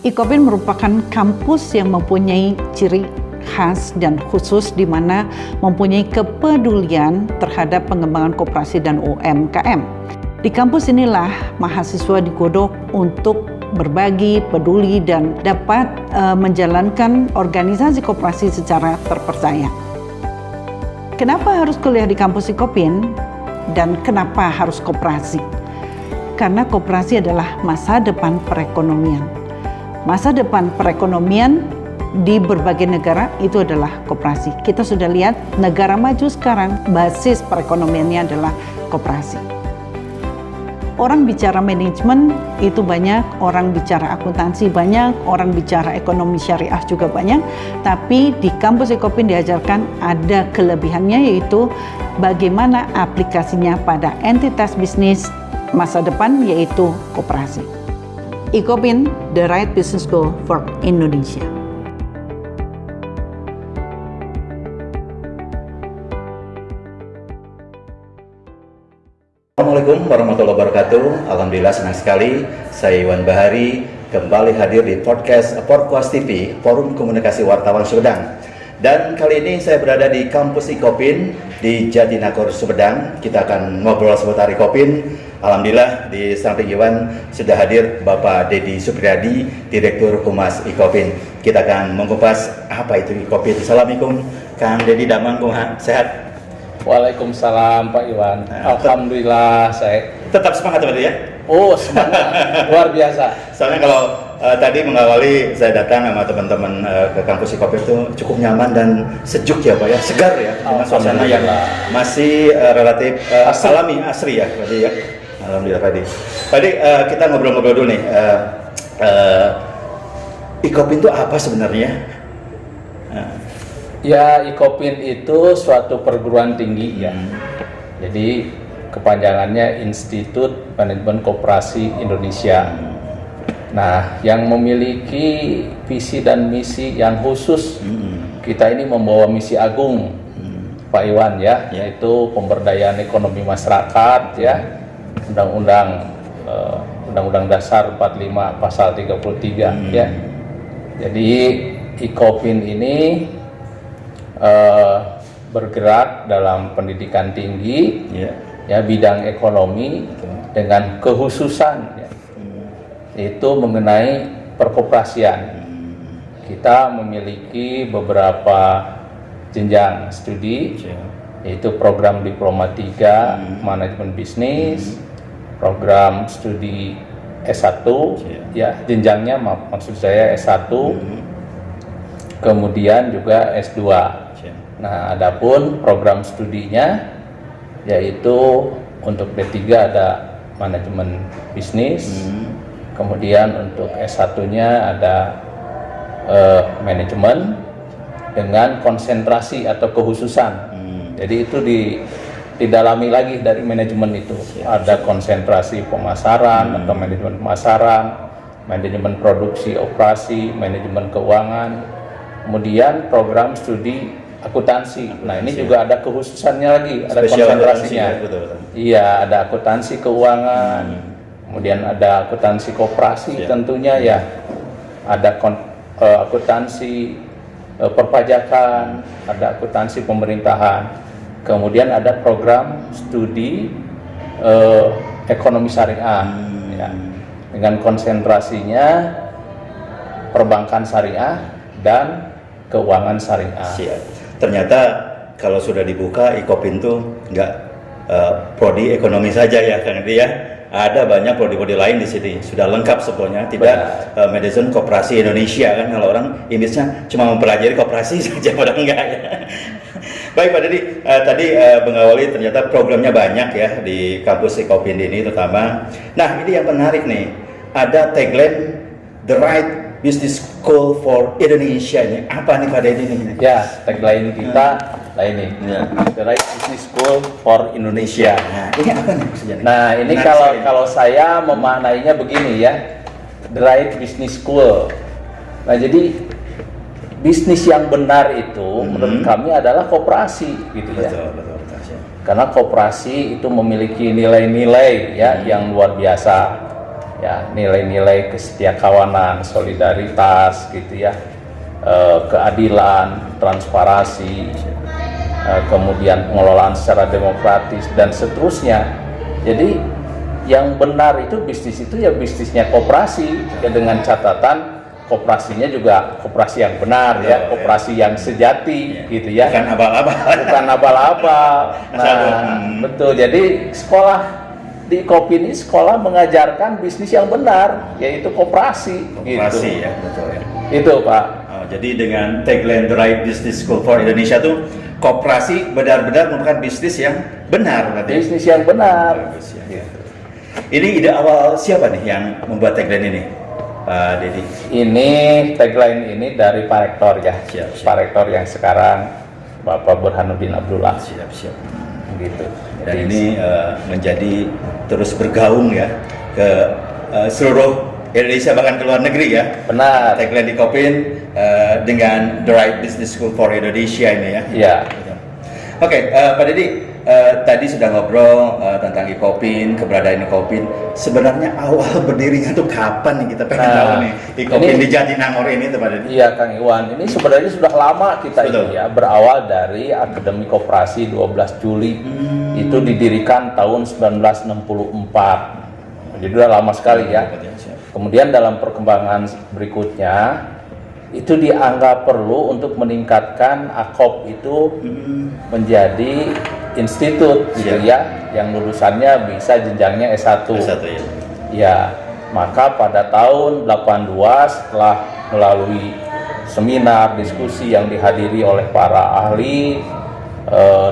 IKOPIN merupakan kampus yang mempunyai ciri khas dan khusus di mana mempunyai kepedulian terhadap pengembangan koperasi dan UMKM. Di kampus inilah mahasiswa digodok untuk berbagi, peduli, dan dapat menjalankan organisasi koperasi secara terpercaya. Kenapa harus kuliah di kampus IKOPIN dan kenapa harus koperasi? Karena koperasi adalah masa depan perekonomian. Masa depan perekonomian di berbagai negara itu adalah koperasi. Kita sudah lihat negara maju sekarang basis perekonomiannya adalah koperasi. Orang bicara manajemen itu banyak, orang bicara akuntansi banyak, orang bicara ekonomi syariah juga banyak, tapi di kampus IKOPIN diajarkan ada kelebihannya, yaitu bagaimana aplikasinya pada entitas bisnis masa depan, yaitu koperasi. IKOPIN, the right business school for Indonesia. Assalamualaikum warahmatullahi wabarakatuh. Alhamdulillah senang sekali saya Iwan Bahari kembali hadir di podcast Porkuas TV, Forum Komunikasi Wartawan Sumedang. Dan kali ini saya berada di kampus IKOPIN di Jatinangor, Sumedang. Kita akan ngobrol seputar IKOPIN. Alhamdulillah di samping Iwan sudah hadir Bapak Dedi Supriyadi, Direktur Humas IKOPIN. Kita akan mengupas apa itu IKOPIN. Assalamualaikum Kang Dedi, damang sehat? Waalaikumsalam Pak Iwan. Alhamdulillah saya tetap semangat berarti ya? Oh semangat, luar biasa. Soalnya kalau tadi mengawali saya datang sama teman-teman ke kampus IKOPIN itu cukup nyaman dan sejuk ya Pak ya, segar ya, dengan suasana yang masih relatif alami, asri ya berarti ya. Alhamdulillah Pak Di. Pak Di, kita ngobrol-ngobrol dulu nih. IKOPIN itu apa sebenarnya? Ya, IKOPIN itu suatu perguruan tinggi ya. Jadi kepanjangannya Institut Manajemen Koperasi Indonesia. Nah, yang memiliki visi dan misi yang khusus. Kita ini membawa misi agung, Pak Iwan ya, yaitu pemberdayaan ekonomi masyarakat ya. Undang-Undang Dasar 45 Pasal 33 ya. Jadi IKOPIN ini bergerak dalam pendidikan tinggi ya, bidang ekonomi dengan kekhususan ya, itu mengenai perkoperasian. Kita memiliki beberapa jenjang studi, yaitu program Diploma 3 Manajemen Bisnis, program studi S1 ya, jenjangnya maksud saya S1, kemudian juga S2. Nah, adapun program studinya yaitu untuk D3 ada manajemen bisnis, kemudian untuk S1-nya ada manajemen dengan konsentrasi atau kekhususan. Jadi itu didalami lagi dari manajemen itu. Ada konsentrasi pemasaran atau manajemen pemasaran, manajemen produksi operasi, manajemen keuangan, kemudian program studi akuntansi. Nah, ini juga ada kekhususannya lagi, ada konsentrasinya. Iya, ada akuntansi keuangan, kemudian ada akuntansi koperasi tentunya ya. Ada akuntansi perpajakan, ada akuntansi pemerintahan. Kemudian ada program studi ekonomi syariah ya, dengan konsentrasinya perbankan syariah dan keuangan syariah. Ternyata kalau sudah dibuka IKOPIN tuh nggak prodi ekonomi saja ya Kang Edi ya. Ada banyak prodi-prodi lain di sini. Sudah lengkap sebetulnya. Tidak manajemen koperasi Indonesia kan, kalau orang image-nya cuma mempelajari koperasi saja, padahal enggak ya. Baik Pak Dedi, tadi mengawali ternyata programnya banyak ya di kampus IKOPIN ini terutama. Nah, ini yang menarik nih. Ada tagline The Right Business School for Indonesia ini. Apa nih Pak Dedi ini? Ya, tagline kita lah ini. The Right Business School for Indonesia. Nah, ini apa nih maksudnya? Nah, ini kalau saya memaknainya begini ya. The Right Business School. Nah, jadi bisnis yang benar itu menurut kami adalah koperasi gitu ya. Betul. Karena koperasi itu memiliki nilai-nilai ya yang luar biasa. ya nilai-nilai kesetiakawanan, solidaritas gitu ya, keadilan, transparansi, kemudian pengelolaan secara demokratis dan seterusnya. Jadi yang benar itu bisnis itu ya bisnisnya koperasi, ya dengan catatan koperasinya juga koperasi yang benar ya, koperasi yang sejati gitu ya. Bukan abal-abal. Bukan abal-abal. Nah, betul. Jadi sekolah di Kopi ini sekolah mengajarkan bisnis yang benar, yaitu koperasi. Koperasi gitu. ya, betul ya. Itu Pak. Jadi dengan tagline The Right Business School for Indonesia tuh koperasi benar-benar merupakan bisnis yang benar berarti. Bisnis yang benar. Bagus, ya. Ini ide awal siapa nih yang membuat tagline ini, Pak Dedi? Ini tagline ini dari Pak Rektor ya. Siap. Pak Rektor yang sekarang Bapak Burhanuddin Abdullah. Siap. Gitu. Dan ini menjadi terus bergaung ya ke seluruh Indonesia bahkan ke luar negeri ya. Benar. Tagline di Kopin dengan The Right Business School for Indonesia ini ya. Iya. Oke, Pak Dedi, tadi sudah ngobrol tentang Ikopin, keberadaan Ikopin. Sebenarnya awal berdirinya tuh kapan nih, kita pengen tahu nih Ikopin di Jatinangor ini tuh Pak Dedi. Iya Kang Iwan, ini sebenarnya sudah lama kita Betul. ini ya, berawal dari Akademi Koperasi 12 Juli. Itu didirikan tahun 1964. Jadi sudah lama sekali ya. Kemudian dalam perkembangan berikutnya itu dianggap perlu untuk meningkatkan AKOP itu menjadi institut gitu ya, yang lulusannya bisa jenjangnya S1. S1 ya. Ya, maka pada tahun 82 setelah melalui seminar diskusi yang dihadiri oleh para ahli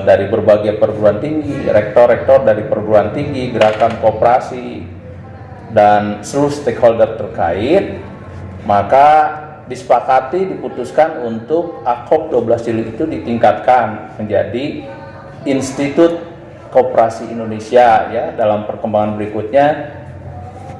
dari berbagai perguruan tinggi, rektor-rektor dari perguruan tinggi, gerakan koperasi dan seluruh stakeholder terkait, maka disepakati diputuskan untuk AKOP 12 Juli itu ditingkatkan menjadi Institut Koperasi Indonesia ya, dalam perkembangan berikutnya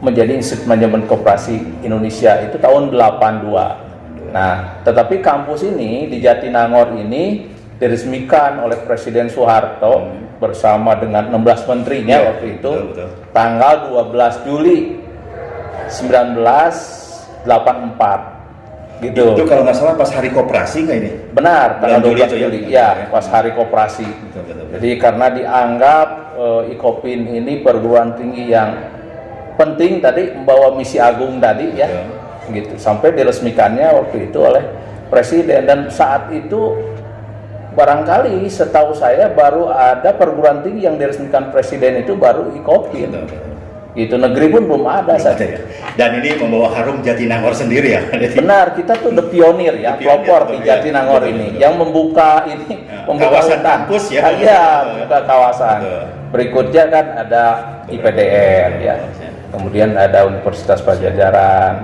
menjadi Institut Manajemen Koperasi Indonesia itu tahun 82. Nah, tetapi kampus ini di Jatinangor ini diresmikan oleh Presiden Soeharto bersama dengan 16 menterinya waktu itu, betul. tanggal 12 Juli 1984. Gitu. Itu kalau nggak salah pas hari koperasi nggak ini? Benar, tanggal 12 Juli. Ya, Pas hari koperasi. Betul. Jadi karena dianggap Ikopin ini perguruan tinggi yang penting tadi, membawa misi agung tadi ya. Gitu. Sampai diresmikannya waktu itu oleh Presiden, dan saat itu barangkali setahu saya baru ada perguruan tinggi yang diresmikan Presiden itu baru Ikopin. Itu negeri pun belum ada saja. Ya. Dan ini membawa harum Jatinangor sendiri ya. Benar, kita tuh the pionir ya, pelopor di Jatinangor ini, yang membuka ini, membuka kawasan hutan. kampus ya. Iya, membuka kawasan. Berikutnya kan ada IPDN ya, kemudian ada Universitas Pajajaran,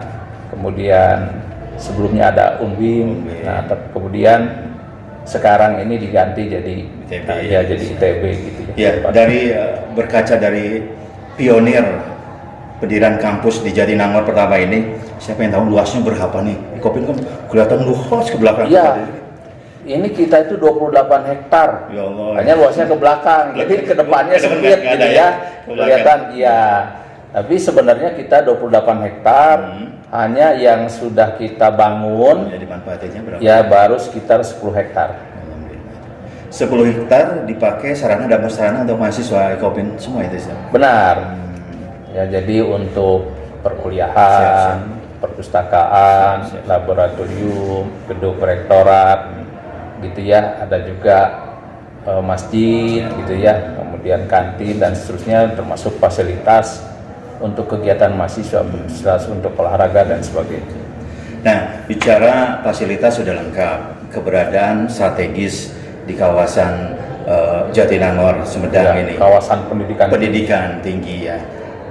kemudian sebelumnya ada Unwin. Nah, kemudian sekarang ini diganti jadi ITB, jadi ITB gitu ya. Dari berkaca dari pionir pendirian kampus di Jatinangor pertama ini, siapa yang tahu luasnya berapa nih? Ikopin kan kelihatan luas ke belakang. Iya. Ini kita itu 28 hektar. Ya Allah. Hanya luasnya ke belakang. Jadi ke depannya sempit gitu ya. Kelihatan iya. Tapi sebenarnya kita 28 hektar. Hanya yang sudah kita bangun Jadi manfaatnya berapa? ya baru sekitar 10 hektar. 10 hektar dipakai sarana dan prasarana untuk mahasiswa Ikopin semua itu sih. Benar. Ya, jadi untuk perkuliahan, perpustakaan, laboratorium, gedung rektorat, gitu ya. Ada juga masjid, gitu ya. Kemudian kantin dan seterusnya, termasuk fasilitas untuk kegiatan mahasiswa, fasilitas untuk olahraga dan sebagainya. Nah, bicara fasilitas sudah lengkap, keberadaan strategis di kawasan Jatinangor, Sumedang Ya, ini. kawasan pendidikan tinggi ya.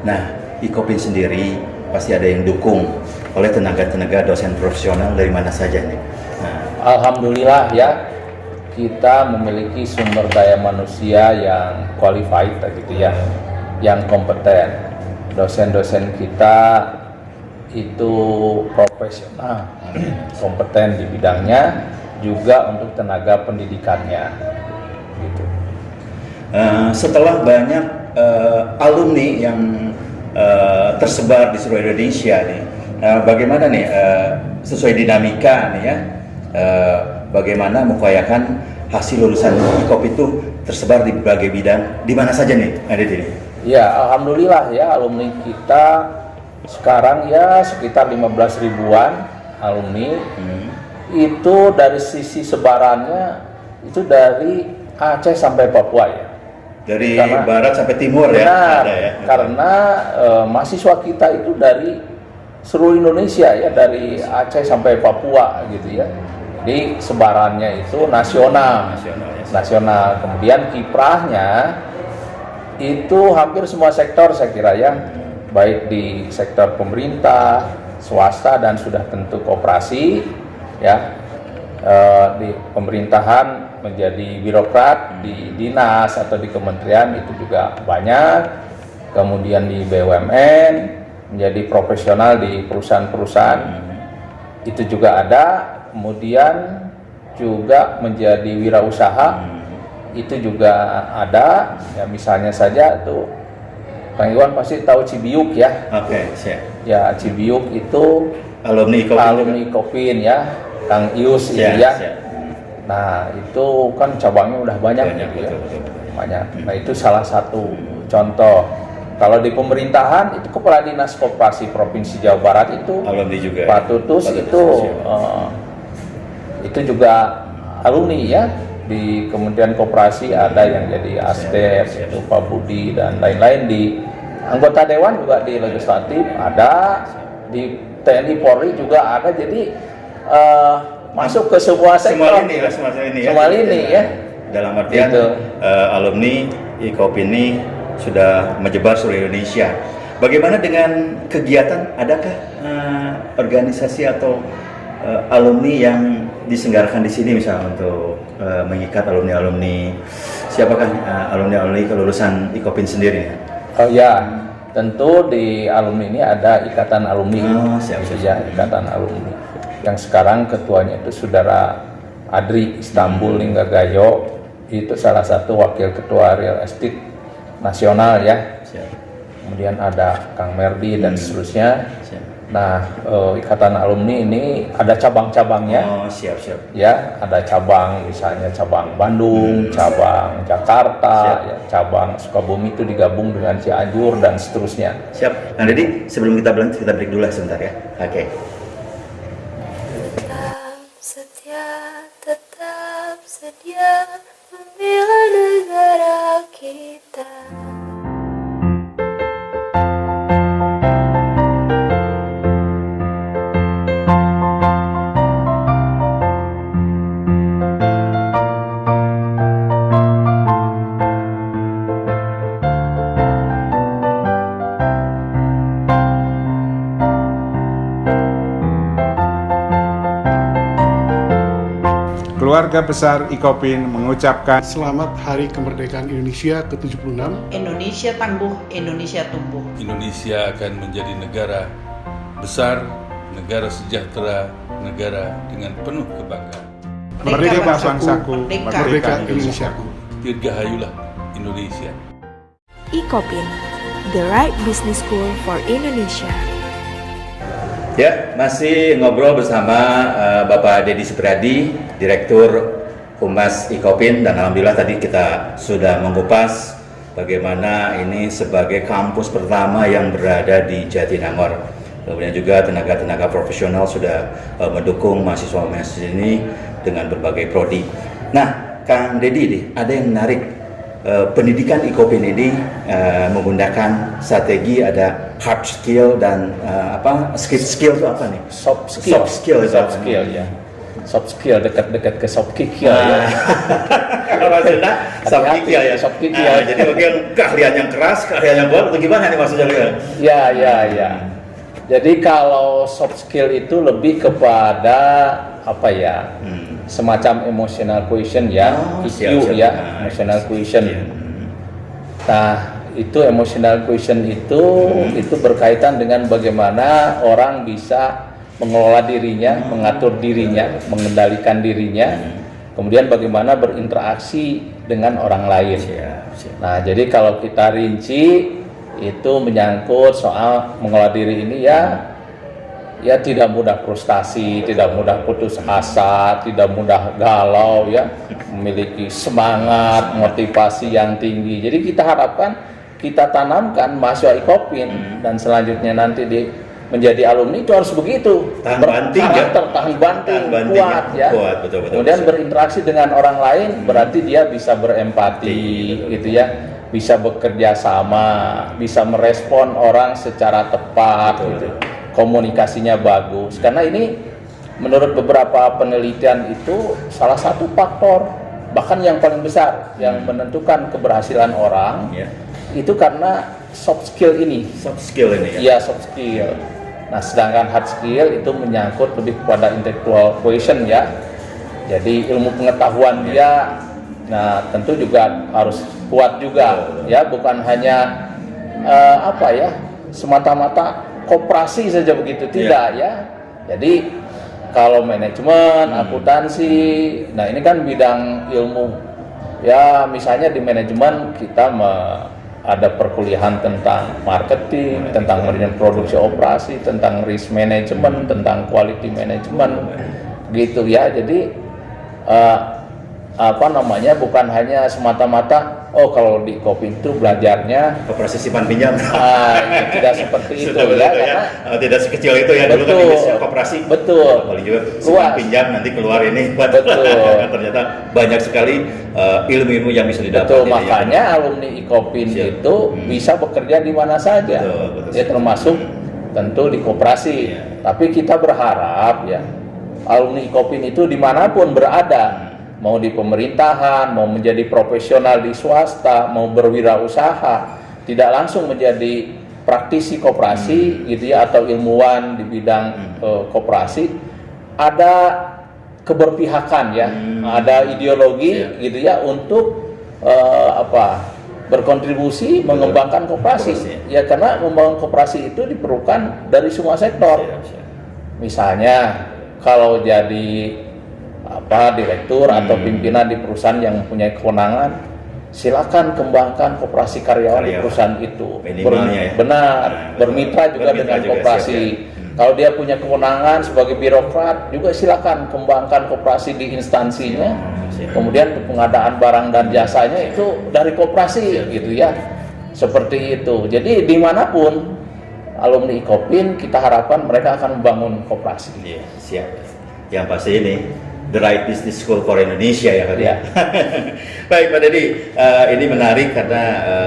Nah, Ikopin sendiri pasti ada yang dukung oleh tenaga-tenaga dosen profesional dari mana saja nih. Nah, Alhamdulillah ya, kita memiliki sumber daya manusia yang qualified gitu ya, yang kompeten. Dosen-dosen kita itu profesional, kompeten di bidangnya, juga untuk tenaga pendidikannya gitu. setelah banyak alumni yang tersebar di seluruh Indonesia nih. Bagaimana nih sesuai dinamika nih ya, bagaimana mengupayakan hasil lulusan IKOP itu tersebar di berbagai bidang, di mana saja nih, Adit ini? Ya, alhamdulillah ya, alumni kita sekarang ya sekitar 15 ribuan alumni. Itu dari sisi sebarannya itu dari Aceh sampai Papua ya. Dari barat sampai timur ya, ada ya. Karena mahasiswa kita itu dari seluruh Indonesia ya, dari Aceh sampai Papua gitu ya. Jadi sebarannya itu nasional. Kemudian kiprahnya itu hampir semua sektor saya kira ya, baik di sektor pemerintah, swasta, dan sudah tentu koperasi ya. Di pemerintahan menjadi birokrat, di dinas atau di kementerian itu juga banyak, kemudian di BUMN menjadi profesional di perusahaan-perusahaan itu juga ada, kemudian juga menjadi wirausaha itu juga ada ya. Misalnya saja tuh Kang Iwan pasti tahu Cibiuk ya. Oke, siap. Ya, Cibiuk itu alumni Kopin ya, Kang Ius itu ya. Nah, itu kan cabangnya udah banyak gitu ya. Banyak. Nah, itu salah satu contoh. Kalau di pemerintahan itu Kepala Dinas Koperasi Provinsi Jawa Barat itu alumni juga. Pak Tutus itu juga alumni ya. Di Kementerian Koperasi ada yang jadi Asdes, itu Pak Budi dan lain-lain. Di anggota dewan juga di legislatif ada, di TNI Polri juga ada. Jadi masuk ke semua sektor, semua lini ya. Dalam artian gitu. Alumni IKOP ini sudah menyebar seluruh Indonesia. Bagaimana dengan kegiatan? Adakah organisasi atau alumni yang diselenggarakan di sini misalnya untuk mengikat alumni-alumni? Siapakah alumni-alumni kelulusan IKOP sendiri? Oh ya, tentu di alumni ini ada ikatan alumni. Ya, ikatan alumni. Yang sekarang ketuanya itu Saudara Adri Istanbul Linggagayo, itu salah satu wakil ketua Real Estate Nasional ya. Kemudian ada Kang Merdi dan seterusnya. Nah, ikatan alumni ini ada cabang-cabangnya. Ya, ada cabang misalnya cabang Bandung, cabang Jakarta, ya, cabang Sukabumi itu digabung dengan Cianjur dan seterusnya. Siap. Nah, jadi sebelum kita berlanjut kita break dulu sebentar ya. Oke. Tetap sedia membela negara kita. Keluarga besar IKOPin mengucapkan Selamat Hari Kemerdekaan Indonesia ke-76. Indonesia tangguh, Indonesia tumbuh. Indonesia akan menjadi negara besar, negara sejahtera, negara dengan penuh kebanggaan. Merdeka bangsaku, merdeka Indonesiaku. Dirgahayulah Indonesia. IKOPin, the right business school for Indonesia. Ya, masih ngobrol bersama Bapak Deddy Supriyadi, Direktur Humas IKOPin, dan alhamdulillah tadi kita sudah mengupas bagaimana ini sebagai kampus pertama yang berada di Jatinangor. Kemudian juga tenaga-tenaga profesional sudah mendukung mahasiswa-mahasiswa ini dengan berbagai prodi. Nah, Kang Deddy, ada yang menarik. Pendidikan IKOPin ini menggunakan strategi ada hard skill dan skill itu apa nih? Soft skill ya. Soft skill dekat-dekat ke soft skill ya. Kalau maksudnya soft skill ya. Soft skill. Jadi mungkin keahlian yang keras, keahlian yang kuat, atau gimana nih maksudnya? Ya. Jadi kalau soft skill itu lebih kepada apa ya? Semacam emotional quotient ya, EQ ya, emotional quotient. Nah, itu emotional quotient itu berkaitan dengan bagaimana orang bisa mengelola dirinya, mengatur dirinya, mengendalikan dirinya, kemudian bagaimana berinteraksi dengan orang lain. Nah, jadi kalau kita rinci itu menyangkut soal mengolah diri ini ya tidak mudah frustasi, tidak mudah putus asa, tidak mudah galau ya, memiliki semangat, motivasi yang tinggi. Jadi kita harapkan, kita tanamkan mahasiswa IKOPIN dan selanjutnya nanti menjadi alumni itu harus begitu, tahan banting, kuat ya. Betul, kemudian berinteraksi dengan orang lain, berarti dia bisa berempati gitu ya, bisa bekerja sama, bisa merespon orang secara tepat gitu. Komunikasinya bagus, karena ini menurut beberapa penelitian itu salah satu faktor, bahkan yang paling besar yang menentukan keberhasilan orang itu karena soft skill ini ya, soft skill. Nah, sedangkan hard skill itu menyangkut lebih kepada intellectual quotient ya, jadi ilmu pengetahuan dia. Nah, tentu juga harus kuat juga ya, bukan hanya semata-mata koperasi saja begitu, tidak ya. Jadi kalau manajemen, akuntansi, nah ini kan bidang ilmu ya, misalnya di manajemen kita ada perkuliahan tentang marketing, tentang manajemen produksi operasi, tentang risk management, tentang quality management gitu ya. Jadi bukan hanya semata-mata kalau di IKOPIN itu belajarnya koperasi simpan pinjam. Tidak seperti itu ya, karena tidak sekecil itu ya, dulu kan di koperasi. Betul. Paling juga simpan pinjam nanti keluar ini. Betul. Ternyata banyak sekali ilmu-ilmu yang bisa didapat. Betul, makanya alumni IKOPIN itu bisa bekerja di mana saja. Betul. Ya, termasuk tentu di koperasi. Tapi kita berharap ya alumni IKOPIN itu dimanapun berada, mau di pemerintahan, mau menjadi profesional di swasta, mau berwirausaha, tidak langsung menjadi praktisi koperasi gitu ya, atau ilmuwan di bidang koperasi, ada keberpihakan ya, ada ideologi gitu ya untuk berkontribusi mengembangkan koperasi ya, karena membangun koperasi itu diperlukan dari semua sektor. Misalnya kalau jadi direktur atau pimpinan di perusahaan yang mempunyai kewenangan, silakan kembangkan koperasi karyawan di perusahaan itu. Bermitra juga dengan koperasi. Kalau dia punya kewenangan sebagai birokrat, juga silakan kembangkan koperasi di instansinya. Kemudian pengadaan barang dan jasanya itu dari koperasi gitu ya. Seperti itu. Jadi dimanapun alumni IKOPIN, kita harapkan mereka akan membangun koperasi. Siap. Yang pasti ini The Right Business School for Indonesia ya Pak. Baik Pak Dedi, ini menarik karena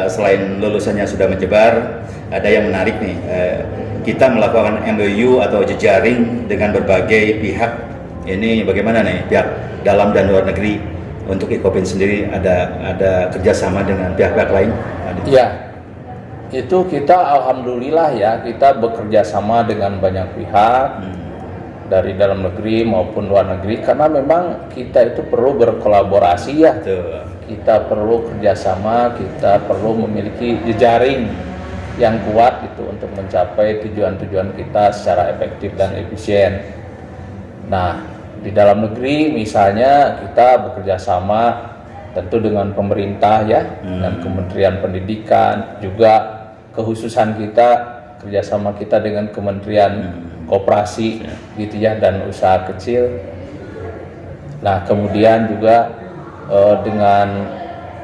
selain lulusannya sudah menyebar, ada yang menarik nih. Kita melakukan MOU atau jejaring dengan berbagai pihak. Ini bagaimana nih pihak dalam dan luar negeri untuk IKOPIN sendiri, ada kerjasama dengan pihak-pihak lain? Iya, itu kita alhamdulillah ya, kita bekerja sama dengan banyak pihak. Dari dalam negeri maupun luar negeri, karena memang kita itu perlu berkolaborasi ya. Kita perlu kerjasama, kita perlu memiliki jejaring yang kuat gitu untuk mencapai tujuan-tujuan kita secara efektif dan efisien. Nah, di dalam negeri misalnya kita bekerja sama tentu dengan pemerintah ya, dengan Kementerian Pendidikan, juga kekhususan kita kerjasama kita dengan Kementerian Koperasi gitu ya, dan usaha kecil. Nah, kemudian juga dengan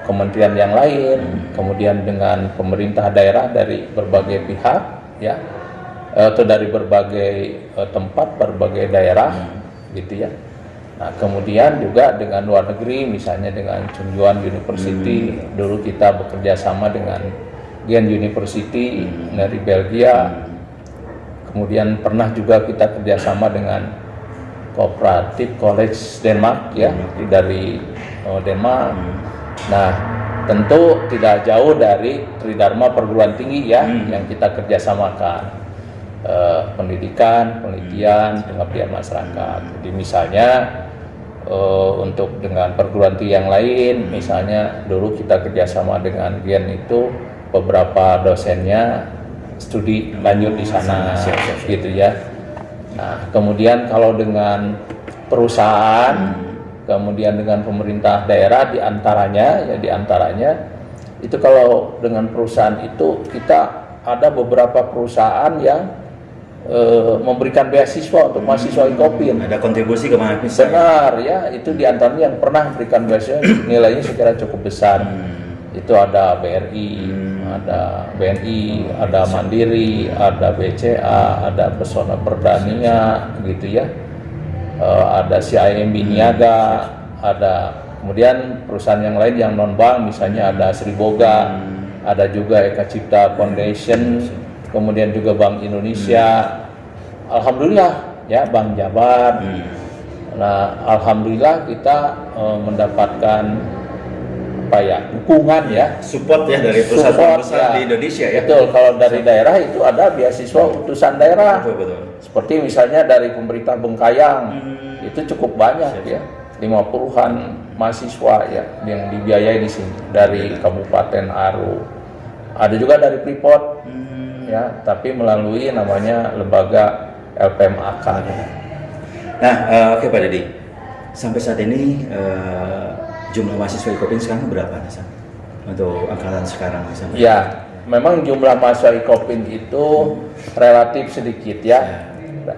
kementerian yang lain, kemudian dengan pemerintah daerah dari berbagai pihak ya, atau dari berbagai tempat, berbagai daerah gitu ya. Nah, kemudian juga dengan luar negeri, misalnya dengan Chunjuan University, dulu kita bekerja sama dengan Ghent University dari Belgia. Kemudian pernah juga kita kerjasama dengan Cooperative College Denmark ya, dari Denmark. Nah, tentu tidak jauh dari Tridharma perguruan tinggi ya, yang kita kerjasamakan. Pendidikan, penelitian, pengabdian masyarakat. Jadi misalnya untuk dengan perguruan tinggi yang lain, misalnya dulu kita kerjasama dengan Ghent itu, beberapa dosennya studi lanjut di sana gitu ya. Nah, kemudian kalau dengan perusahaan, kemudian dengan pemerintah daerah diantaranya Itu kalau dengan perusahaan itu kita ada beberapa perusahaan yang memberikan beasiswa untuk mahasiswa Ikopin. Ada kontribusi ke mahasiswa. Benar ya, itu diantaranya yang pernah memberikan beasiswa nilainya sekira cukup besar. Itu ada BRI, ada BNI, ada Mandiri, ada BCA, ada Pesona Perdania, gitu ya. Ada CIMB Niaga, ada kemudian perusahaan yang lain yang non bank, misalnya ada Sri Boga, ada juga Eka Cipta Foundation, kemudian juga Bank Indonesia, alhamdulillah ya Bank Jabar. Nah, alhamdulillah kita mendapatkan apa ya, dukungan ya, support ya dari perusahaan besar di Indonesia ya. Betul, kalau dari daerah itu ada beasiswa utusan daerah. Betul. Seperti misalnya dari pemerintah Bengkayang, itu cukup banyak ya, 50-an mahasiswa ya yang dibiayai di sini dari Kabupaten Aru. Ada juga dari Freeport ya, tapi melalui namanya lembaga LPMAK. Nah, oke Pak Dedi, sampai saat ini jumlah mahasiswa Ikopin sekarang berapa nih, San? Untuk angkatan sekarang misalnya? Ya, memang jumlah mahasiswa Ikopin itu relatif sedikit ya,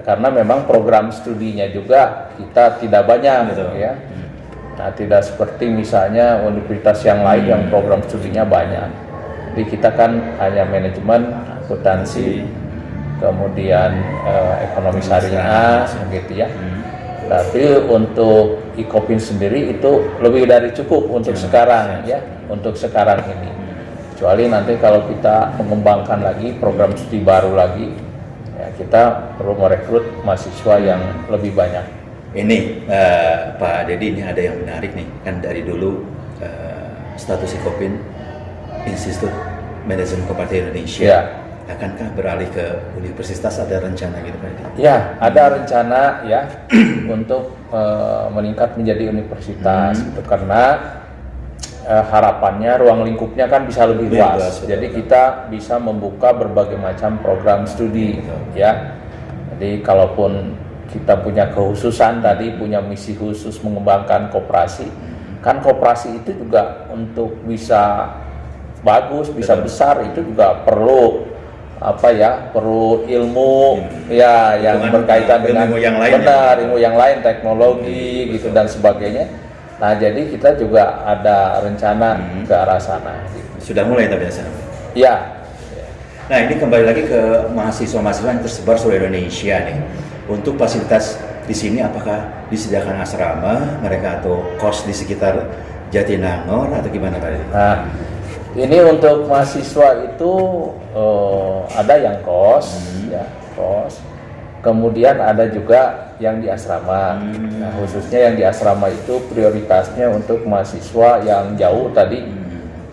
karena memang program studinya juga kita tidak banyak. Betul. Ya. Nah, tidak seperti misalnya universitas yang lain yang program studinya banyak. Jadi kita kan hanya manajemen, akuntansi, kemudian ekonomi syariah, gitu ya. Tapi untuk Ikopin sendiri itu lebih dari cukup untuk sekarang ya, untuk sekarang ini. Kecuali nanti kalau kita mengembangkan lagi program studi baru lagi, ya kita perlu merekrut mahasiswa yang lebih banyak. Ini Pak Dedi, ini ada yang menarik nih, kan dari dulu status Ikopin Institut Manajemen Koperasi Indonesia. Ya. Akankah beralih ke universitas, ada rencana gitu Pak Dedi? Ya, ada rencana ya untuk meningkat menjadi universitas gitu, karena harapannya ruang lingkupnya kan bisa lebih luas. Jadi kita bisa membuka berbagai macam program studi ya. Jadi kalaupun kita punya kekhususan tadi, punya misi khusus mengembangkan koperasi, kan koperasi itu juga untuk bisa bagus, bisa besar itu juga perlu apa ya, perlu ilmu ya yang berkaitan dengan ilmu yang lain, benar ilmu yang lain, teknologi gitu dan sebagainya. Nah, jadi kita juga ada rencana ke arah sana gitu. Sudah mulai tapi biasa. Ya. Nah, ini kembali lagi ke mahasiswa-mahasiswa yang tersebar seluruh Indonesia nih. Untuk fasilitas di sini apakah disediakan asrama mereka atau kos di sekitar Jatinangor atau gimana Pak? Nah, ini untuk mahasiswa itu ada yang kos, ya kos. Kemudian ada juga yang di asrama. Nah, khususnya yang di asrama itu prioritasnya untuk mahasiswa yang jauh tadi,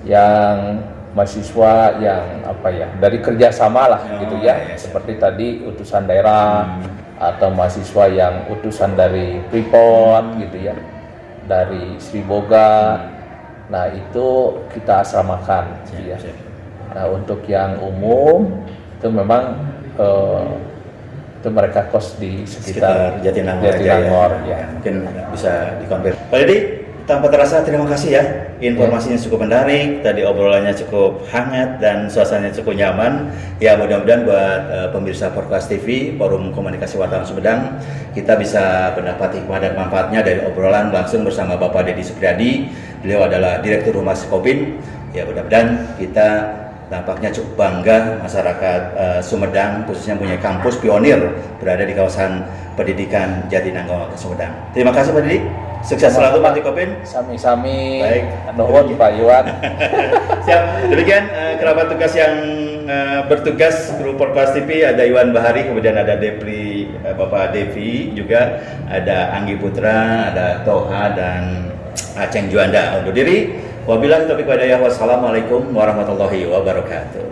yang mahasiswa yang apa ya, dari kerjasama lah gitu ya, seperti tadi utusan daerah atau mahasiswa yang utusan dari Freeport gitu ya, dari Sri Boga. Nah, itu kita asramakan gitu ya. Nah, untuk yang umum itu memang itu mereka kos di sekitar Jatinangor ya. Mungkin bisa dikonfirmasi. Pak Dedi, tanpa terasa terima kasih ya. Informasinya cukup menarik, tadi obrolannya cukup hangat dan suasananya cukup nyaman. Ya, mudah-mudahan buat pemirsa Forecast TV, Forum Komunikasi Wartawan Sumedang, kita bisa mendapat hikmah dan manfaatnya dari obrolan langsung bersama Bapak Dedi Supriyadi. Beliau adalah Direktur Humas Ikopin. Ya, mudah-mudahan kita nampaknya cukup bangga masyarakat Sumedang khususnya punya kampus pionir berada di kawasan pendidikan Jatinangor Sumedang. Terima kasih Pak Dedi. Sukses selalu Pak Ikopin. Sami-sami. Baik. Nuhun Pak Iwan. Siap. Demikian kerabat tugas yang bertugas kru Forecast TV, ada Iwan Bahari, kemudian ada Depri, Bapak Devi juga, ada Anggi Putra, ada Toha dan Aceng Juanda. Undur diri. Wabillahi taufiq wal hidayah. Wassalamualaikum warahmatullahi wabarakatuh.